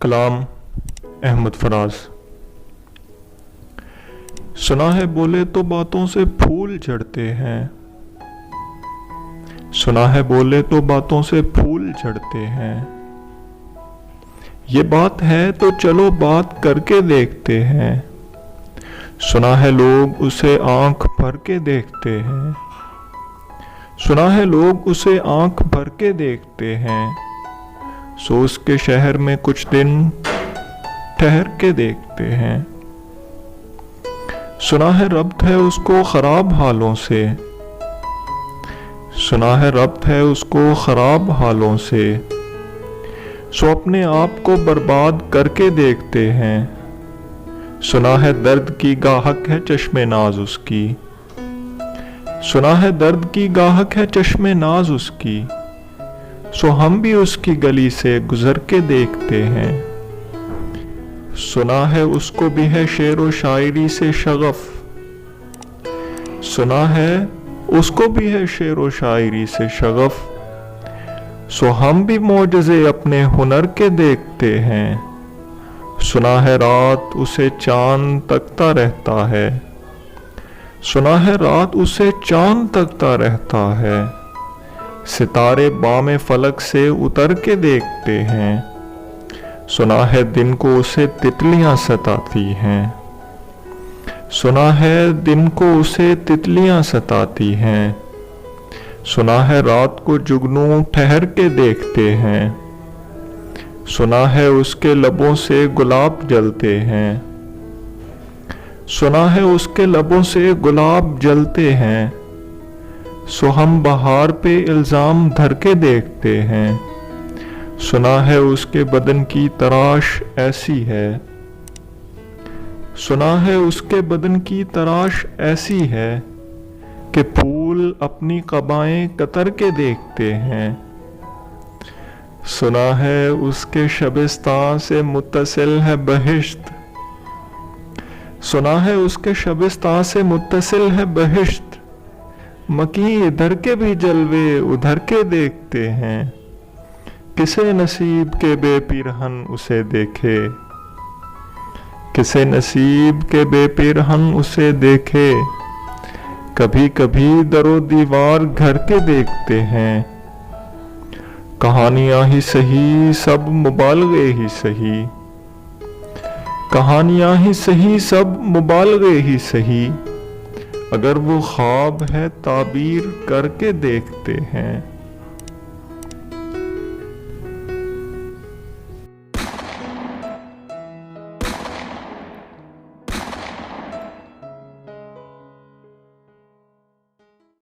کلام احمد فراز۔ سنا ہے بولے تو باتوں سے پھول جھڑتے ہیں، سنا ہے بولے تو باتوں سے پھول جھڑتے ہیں، یہ بات ہے تو چلو بات کر کے دیکھتے ہیں، سنا ہے لوگ اسے آنکھ بھر کے دیکھتے ہیں، سنا ہے لوگ اسے آنکھ بھر کے دیکھتے ہیں، سو اس کے شہر میں کچھ دن ٹھہر کے دیکھتے ہیں، سنا ہے ربط ہے اس کو خراب حالوں سے، سنا ہے ربط ہے اس کو خراب حالوں سے، سو اپنے آپ کو برباد کر کے دیکھتے ہیں، سنا ہے درد کی گاہک ہے چشم ناز اس کی، سنا ہے درد کی گاہک ہے چشم ناز اس کی، سو ہم بھی اس کی گلی سے گزر کے دیکھتے ہیں، سنا ہے اس کو بھی ہے شعر و شاعری سے شغف، سنا ہے اس کو بھی ہے شعر و شاعری سے شغف، سو ہم بھی معجزے اپنے ہنر کے دیکھتے ہیں، سنا ہے رات اسے چاند تکتا رہتا ہے، سنا ہے رات اسے چاند تکتا رہتا ہے، ستارے بام فلک سے اتر کے دیکھتے ہیں، سنا ہے دن کو اسے تتلیاں ستاتی ہیں، سنا ہے دن کو اسے تتلیاں ستاتی ہیں، سنا ہے رات کو جگنو ٹھہر کے دیکھتے ہیں، سنا ہے اس کے لبوں سے گلاب جلتے ہیں، سنا ہے اس کے لبوں سے گلاب جلتے ہیں، سو ہم بہار پہ الزام دھر کے دیکھتے ہیں، سنا ہے اس کے بدن کی تراش ایسی ہے، سنا ہے اس کے بدن کی تراش ایسی ہے کہ پھول اپنی قبائیں قطر کے دیکھتے ہیں، سنا ہے اس کے شبستان سے متصل ہے بہشت، سنا ہے اس کے شبستان سے متصل ہے بہشت، مکیں ادھر کے بھی جلوے ادھر کے دیکھتے ہیں، کسے نصیب کے بے پیرہن اسے دیکھے، کسے نصیب کے بے پیرہن اسے دیکھے، کبھی کبھی در و دیوار گھر کے دیکھتے ہیں، کہانیاں ہی سہی سب مبالغے ہی سہی، کہانیاں ہی سہی سب مبالغے ہی سہی، اگر وہ خواب ہے تعبیر کر کے دیکھتے ہیں۔